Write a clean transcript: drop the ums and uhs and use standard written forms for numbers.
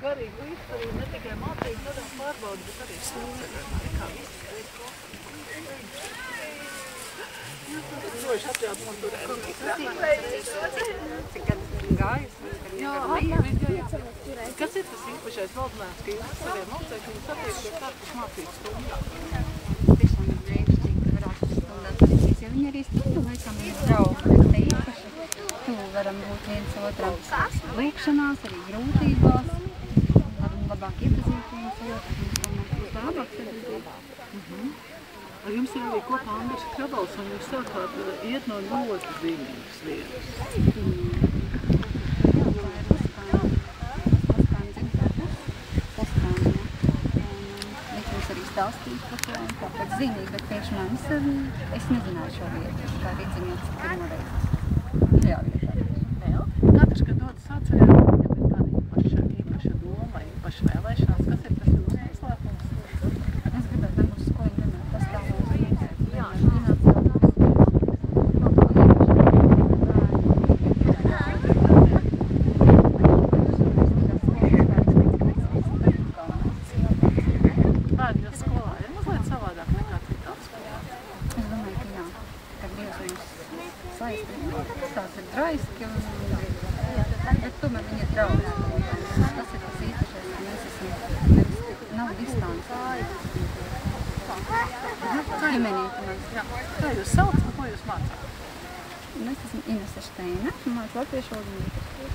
garīgi līdzsvarīgi, ne tikai mācīgi, tādām pārbaudu, bet arī sūdzēšanai, kā viss. Jūs esat droši atļaut man turēt. Cik gadus gājus? Jā. Kas ir tas īpašais valdinājums, ka jūs saviem audzēkļiem satiek pie kārtas mācības stundām? Tiešām ir brīnišķīgi, ka varētu stundāt palīdzīs, jo viņi arī stundu laikam ir draugi, te īpaši. Tu varam būt viens otram lūkšanās, arī grūtībās, varam labāk iepazīt viens otru, mums labāk sadarbība. Ar jums ir arī kopā Andris Krabals, un jūs sākāt iet no ļoti zīmīgas vietas. Viņš mums arī stāstīs par to, un tāpēc zīmīgi, bet priekš manis es nezināju šo vietu, kā rīdziņots pirmo reizi šajā vietā. Katrs, kad dodas atceļā, viņam ir tāda īpaša doma, īpaša vēlēšanās. Kas ir tas jūsu noslēpums? Es gribētu, lai mūsu skoliņi vienmēr pastāv mūsu vietas. Tās ir draiski, bet tomēr viņi ir draugi. Tas ir tas īpašais, ka mēs esam, nav distance. Ģimenīti mēs. Kā jūs sauc un ko jūs mācāt? Es esmu Inese Šteine, mācu latviešu valodu un literatūru.